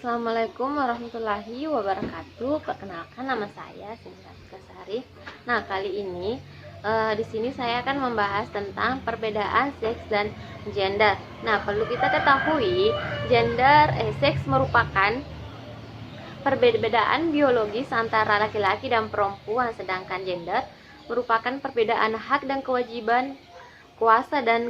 Assalamualaikum warahmatullahi wabarakatuh. Perkenalkan, nama saya Sinta Kasari. Nah, kali ini di sini saya akan membahas tentang perbedaan seks dan gender. Nah, perlu kita ketahui, seks merupakan perbedaan biologis antara laki-laki dan perempuan, sedangkan gender merupakan perbedaan hak dan kewajiban, kuasa dan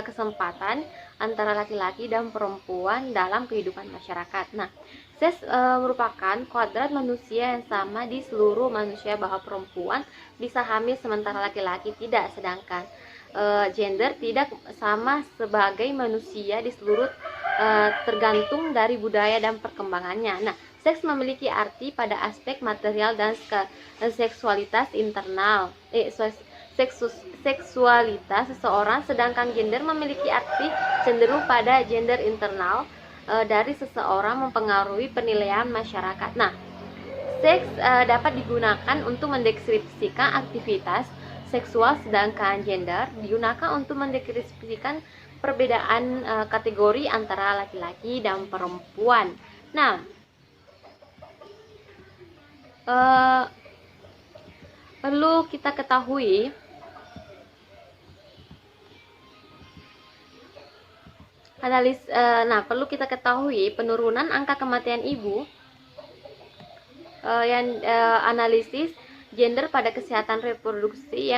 kesempatan antara laki-laki dan perempuan dalam kehidupan masyarakat. Nah, seks merupakan kodrat manusia yang sama di seluruh manusia, bahwa perempuan bisa hamil sementara laki-laki tidak, sedangkan gender tidak sama sebagai manusia di seluruh, tergantung dari budaya dan perkembangannya. Nah, seks memiliki arti pada aspek material dan seksualitas internal, seksualitas seseorang, sedangkan gender memiliki arti cenderung pada gender internal dari seseorang, mempengaruhi penilaian masyarakat. Nah, seks dapat digunakan untuk mendeskripsikan aktivitas seksual, sedangkan gender digunakan untuk mendeskripsikan perbedaan kategori antara laki-laki dan perempuan. Nah, perlu kita ketahui penurunan angka kematian ibu, analisis gender pada kesehatan reproduksi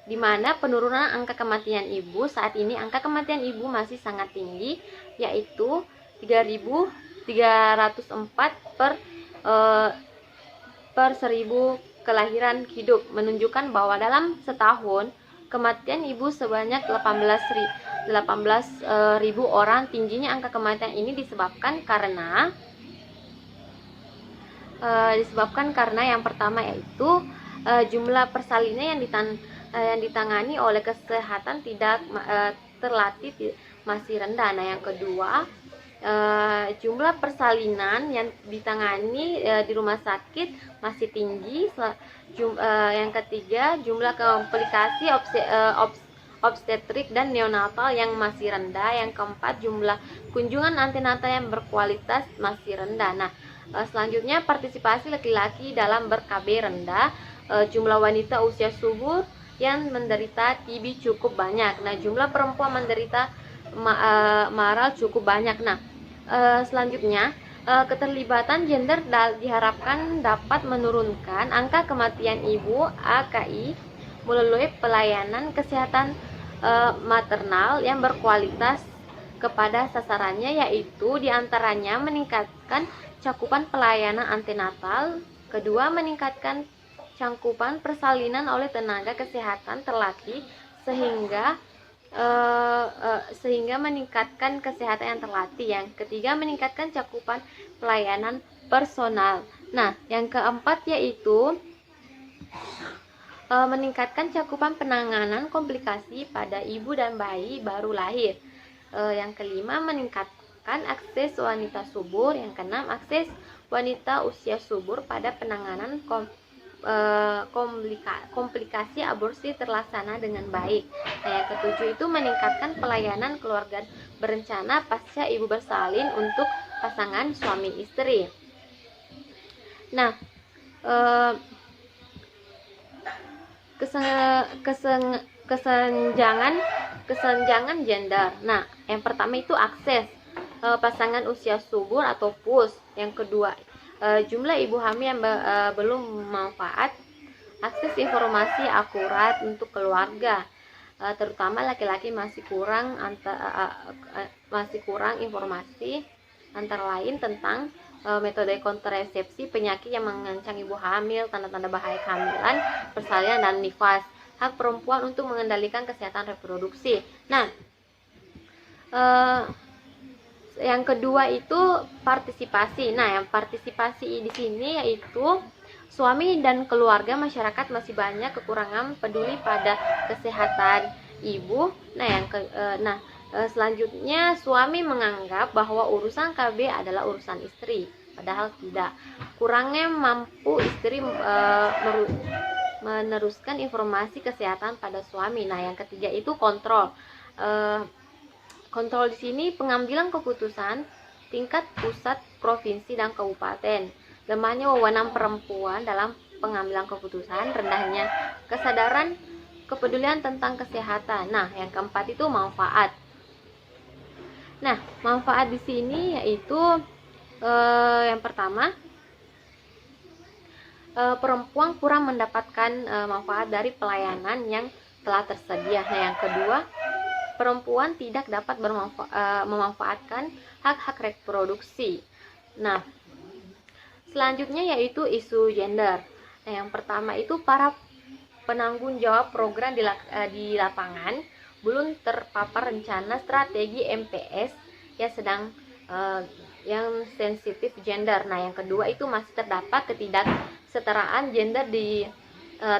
di mana penurunan angka kematian ibu saat ini, angka kematian ibu masih sangat tinggi, yaitu 3.304 per 1000 kelahiran hidup, menunjukkan bahwa dalam setahun kematian ibu sebanyak 18.000 orang. Tingginya angka kematian ini disebabkan karena yang pertama yaitu jumlah persalinan yang ditangani oleh kesehatan tidak terlatih masih rendah. Nah, yang kedua, jumlah persalinan yang ditangani di rumah sakit masih tinggi. Yang ketiga, jumlah komplikasi obstetrik dan neonatal yang masih rendah. Yang keempat, jumlah kunjungan antenatal yang berkualitas masih rendah. Nah, selanjutnya, partisipasi laki-laki dalam ber-KB rendah. Jumlah wanita usia subur yang menderita TB cukup banyak. Nah, jumlah perempuan menderita maral cukup banyak. Nah, selanjutnya, keterlibatan gender diharapkan dapat menurunkan angka kematian ibu AKI melalui pelayanan kesehatan maternal yang berkualitas kepada sasarannya, yaitu diantaranya meningkatkan cakupan pelayanan antenatal, kedua meningkatkan cakupan persalinan oleh tenaga kesehatan terlatih sehingga meningkatkan kesehatan yang terlatih. Yang ketiga, meningkatkan cakupan pelayanan personal. Nah, yang keempat yaitu meningkatkan cakupan penanganan komplikasi pada ibu dan bayi baru lahir. Yang kelima, meningkatkan akses wanita subur. Yang keenam, akses wanita usia subur pada penanganan komplikasi aborsi terlaksana dengan baik. Nah, yang ketujuh itu meningkatkan pelayanan keluarga berencana pasca ibu bersalin untuk pasangan suami istri. Nah, kesenjangan gender. Nah, yang pertama itu akses pasangan usia subur atau PUS. Yang kedua, jumlah ibu hamil yang belum manfaat akses informasi akurat untuk keluarga, terutama laki-laki masih kurang informasi antara lain tentang metode kontrasepsi, penyakit yang mengancam ibu hamil, tanda-tanda bahaya kehamilan, persalinan, dan nifas, hak perempuan untuk mengendalikan kesehatan reproduksi. Nah, yang kedua itu partisipasi. Nah, yang partisipasi di sini yaitu suami dan keluarga masyarakat masih banyak kekurangan peduli pada kesehatan ibu. Selanjutnya, suami menganggap bahwa urusan KB adalah urusan istri, padahal tidak. Kurangnya mampu istri meneruskan informasi kesehatan pada suami. Nah, yang ketiga itu kontrol. Kontrol di sini pengambilan keputusan tingkat pusat, provinsi, dan kabupaten. Lemahnya wewenang perempuan dalam pengambilan keputusan, rendahnya kesadaran kepedulian tentang kesehatan. Nah, yang keempat itu manfaat. Nah, manfaat di sini yaitu yang pertama, perempuan kurang mendapatkan manfaat dari pelayanan yang telah tersedia. Nah, yang kedua, perempuan tidak dapat memanfaatkan hak-hak reproduksi. Nah, selanjutnya yaitu isu gender. Nah, yang pertama itu para penanggung jawab program di lapangan belum terpapar rencana strategi MPS yang sensitif gender. Nah, yang kedua itu masih terdapat ketidaksetaraan gender di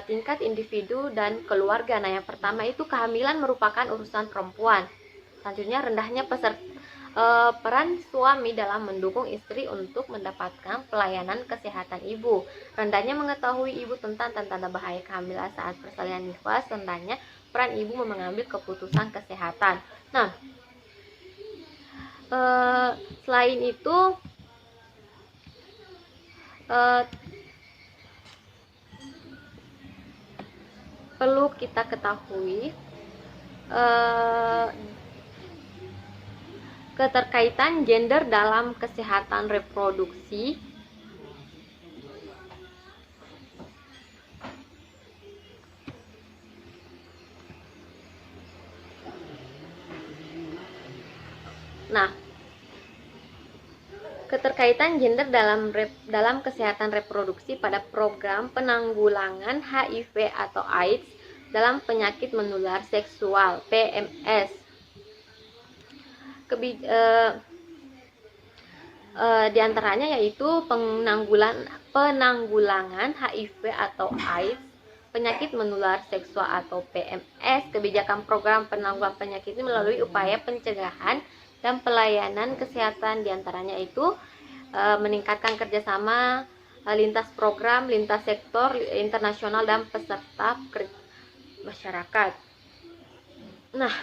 tingkat individu dan keluarga. Nah, yang pertama itu kehamilan merupakan urusan perempuan. Selanjutnya, rendahnya peran suami dalam mendukung istri untuk mendapatkan pelayanan kesehatan ibu. Rendahnya mengetahui ibu tentang tanda-tanda bahaya kehamilan saat persalinan nifas. Rendahnya peran ibu mengambil keputusan kesehatan. Nah, selain itu perlu kita ketahui keterkaitan gender dalam kesehatan reproduksi. Nah, keterkaitan gender dalam kesehatan reproduksi pada program penanggulangan HIV atau AIDS dalam penyakit menular seksual (PMS). Di antaranya yaitu penanggulangan HIV atau AIDS, penyakit menular seksual atau PMS. Kebijakan program penanggulangan penyakit ini melalui upaya pencegahan dan pelayanan kesehatan, diantaranya itu meningkatkan kerjasama lintas program, lintas sektor, internasional, dan peserta masyarakat. Nah,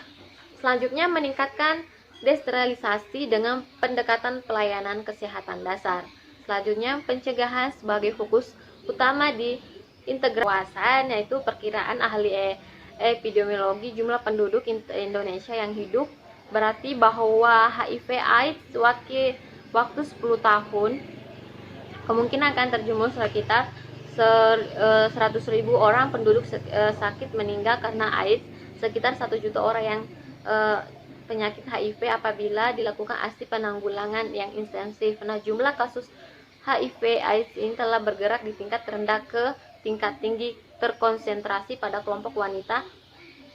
selanjutnya meningkatkan desterilisasi dengan pendekatan pelayanan kesehatan dasar. Selanjutnya, pencegahan sebagai fokus utama di integrasi, yaitu perkiraan ahli epidemiologi jumlah penduduk Indonesia yang hidup, berarti bahwa HIV AIDS waktu 10 tahun kemungkinan akan terjumus sekitar 100.000 orang penduduk sakit meninggal karena AIDS, sekitar 1 juta orang yang penyakit HIV apabila dilakukan aksi penanggulangan yang intensif. Nah, jumlah kasus HIV AIDS ini telah bergerak di tingkat rendah ke tingkat tinggi, terkonsentrasi pada kelompok wanita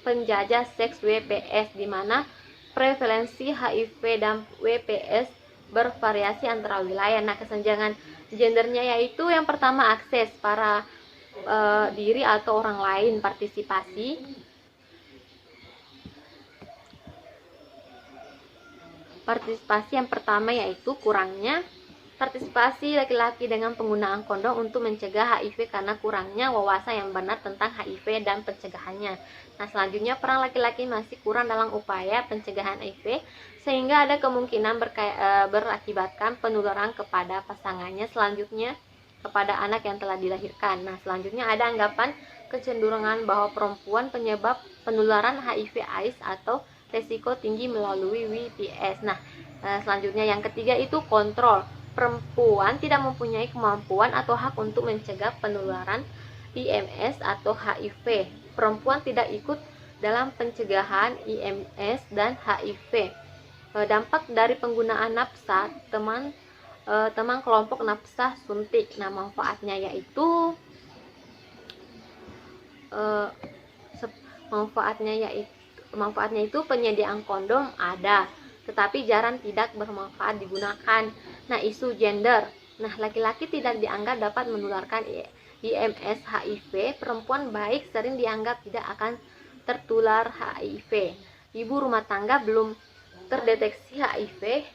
penjajah seks WPS, di mana prevalensi HIV dan WPS bervariasi antara wilayah. Nah, kesenjangan gendernya yaitu yang pertama akses para diri atau orang lain, partisipasi yang pertama yaitu kurangnya partisipasi laki-laki dengan penggunaan kondom untuk mencegah HIV karena kurangnya wawasan yang benar tentang HIV dan pencegahannya. Nah, selanjutnya peran laki-laki masih kurang dalam upaya pencegahan HIV sehingga ada kemungkinan berakibatkan penularan kepada pasangannya, selanjutnya kepada anak yang telah dilahirkan. Nah, selanjutnya ada anggapan kecenderungan bahwa perempuan penyebab penularan HIV AIDS atau resiko tinggi melalui WPS. Nah, selanjutnya yang ketiga itu kontrol. Perempuan tidak mempunyai kemampuan atau hak untuk mencegah penularan IMS atau HIV. Perempuan tidak ikut dalam pencegahan IMS dan HIV. Dampak dari penggunaan nafsa teman kelompok nafsa suntik. Nah, manfaatnya yaitu penyediaan kondom ada, tetapi jarang tidak bermanfaat digunakan. Nah, isu gender. Nah, laki-laki tidak dianggap dapat menularkan IMS HIV, perempuan baik sering dianggap tidak akan tertular HIV. Ibu rumah tangga belum terdeteksi HIV.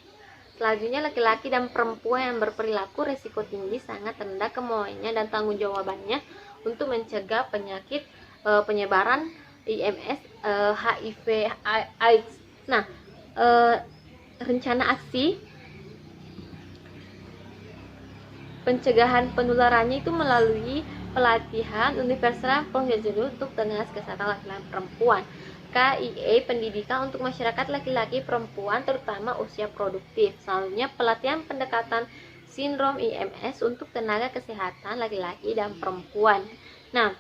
Selanjutnya, laki-laki dan perempuan yang berperilaku risiko tinggi sangat rendah kemauannya dan tanggung jawabannya untuk mencegah penyakit penyebaran IMS HIV AIDS. Nah, rencana aksi pencegahan penularannya itu melalui pelatihan universal pengetahuan untuk tenaga kesehatan laki-laki perempuan. KIE pendidikan untuk masyarakat laki-laki perempuan terutama usia produktif. Selanjutnya pelatihan pendekatan sindrom IMS untuk tenaga kesehatan laki-laki dan perempuan. Nah,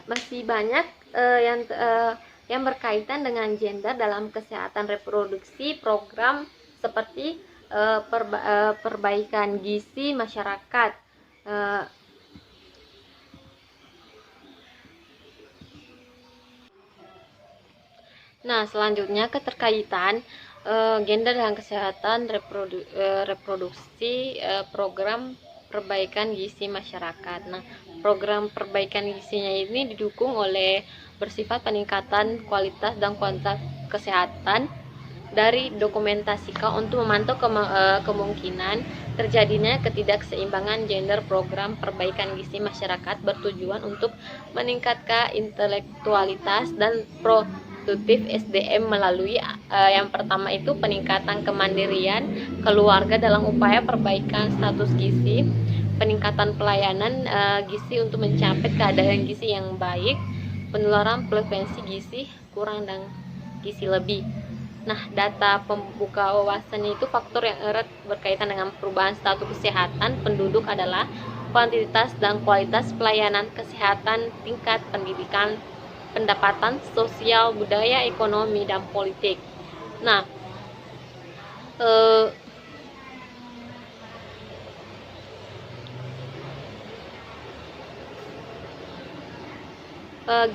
masih banyak yang berkaitan dengan gender dalam kesehatan reproduksi, program seperti perbaikan gizi masyarakat. Nah, selanjutnya keterkaitan gender dan kesehatan reproduksi, program perbaikan gizi masyarakat. Nah, program perbaikan gizinya ini didukung oleh bersifat peningkatan kualitas dan kuantitas kesehatan dari dokumentasikan untuk memantau kemungkinan terjadinya ketidakseimbangan gender. Program perbaikan gizi masyarakat bertujuan untuk meningkatkan intelektualitas dan produktif SDM melalui yang pertama itu peningkatan kemandirian keluarga dalam upaya perbaikan status gizi, peningkatan pelayanan gizi untuk mencapai keadaan gizi yang baik, penularan prevensi gizi kurang dan gizi lebih. Nah, data pembuka wawasan itu faktor yang erat berkaitan dengan perubahan status kesehatan penduduk adalah kuantitas dan kualitas pelayanan kesehatan, tingkat pendidikan, pendapatan sosial, budaya, ekonomi, dan politik. Nah,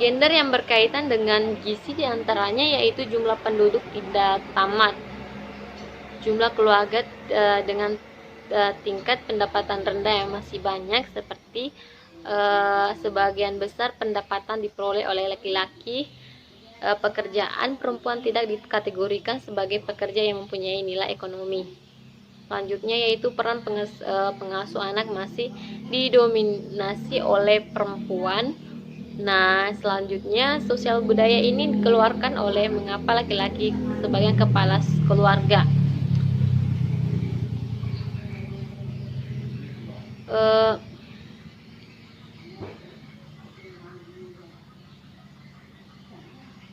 gender yang berkaitan dengan gizi diantaranya yaitu jumlah penduduk tidak tamat, jumlah keluarga dengan tingkat pendapatan rendah yang masih banyak, seperti sebagian besar pendapatan diperoleh oleh laki-laki, pekerjaan perempuan tidak dikategorikan sebagai pekerja yang mempunyai nilai ekonomi. Selanjutnya yaitu peran pengasuh anak masih didominasi oleh perempuan. Nah, selanjutnya sosial budaya ini dikeluarkan oleh mengapa laki-laki sebagai kepala keluarga.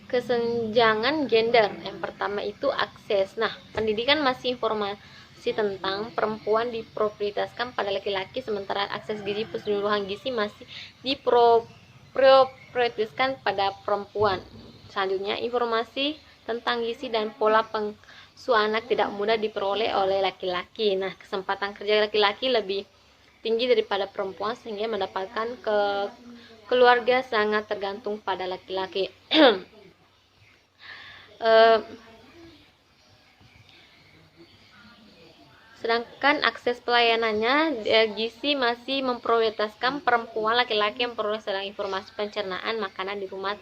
Kesenjangan gender yang pertama itu akses. Nah, pendidikan masih informasi tentang perempuan diprioritaskan pada laki-laki, sementara akses gizi keseluruhan gizi masih diprioritaskan pada perempuan. Selanjutnya, informasi tentang gizi dan pola pengasuh anak tidak mudah diperoleh oleh laki-laki. Nah, kesempatan kerja laki-laki lebih tinggi daripada perempuan sehingga mendapatkan keluarga sangat tergantung pada laki-laki. Sedangkan akses pelayanannya, gizi masih memprioritaskan perempuan, laki-laki yang peroleh sedang informasi pencernaan makanan di rumah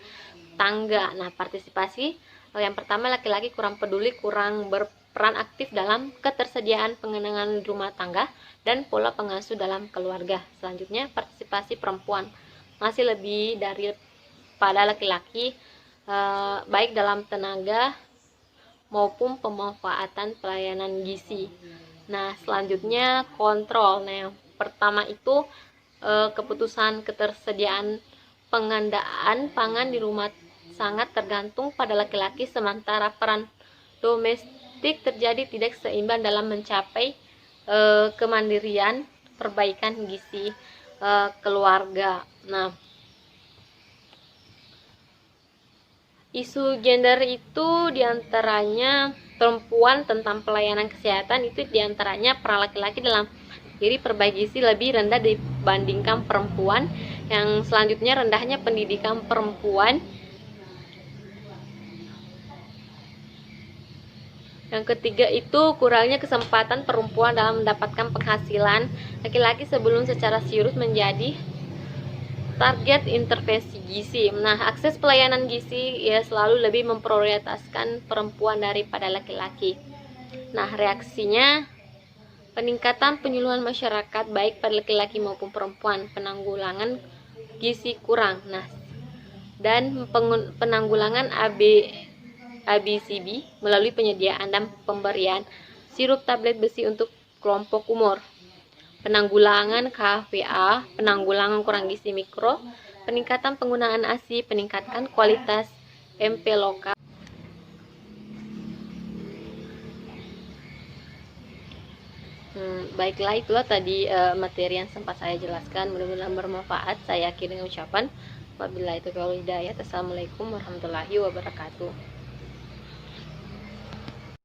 tangga. Nah, partisipasi yang pertama, laki-laki kurang peduli, kurang berperan aktif dalam ketersediaan pengenangan rumah tangga dan pola pengasuh dalam keluarga. Selanjutnya, partisipasi perempuan masih lebih daripada laki-laki, baik dalam tenaga maupun pemanfaatan pelayanan gizi. Nah, selanjutnya kontrol. Nah, yang pertama itu keputusan ketersediaan pengadaan pangan di rumah sangat tergantung pada laki-laki, sementara peran domestik terjadi tidak seimbang dalam mencapai kemandirian perbaikan gizi keluarga. Nah, isu gender itu diantaranya perempuan tentang pelayanan kesehatan itu diantaranya peran laki-laki dalam diri perbaiki gizi lebih rendah dibandingkan perempuan. Yang selanjutnya rendahnya pendidikan perempuan. Yang ketiga itu kurangnya kesempatan perempuan dalam mendapatkan penghasilan laki-laki sebelum secara serius menjadi target intervensi gizi. Nah, akses pelayanan gizi ya selalu lebih memprioritaskan perempuan daripada laki-laki. Nah, reaksinya peningkatan penyuluhan masyarakat baik pada laki-laki maupun perempuan, penanggulangan gizi kurang, dan penanggulangan ABCB melalui penyediaan dan pemberian sirup tablet besi untuk kelompok umur, penanggulangan KVA, penanggulangan kurang gizi mikro, peningkatan penggunaan ASI, peningkatan kualitas MP lokal. Baiklah, itulah tadi materi yang sempat saya jelaskan. Mudah-mudahan bermanfaat. Saya akhiri dengan ucapan wabillahi taufiq wal hidayah. Assalamualaikum warahmatullahi wabarakatuh.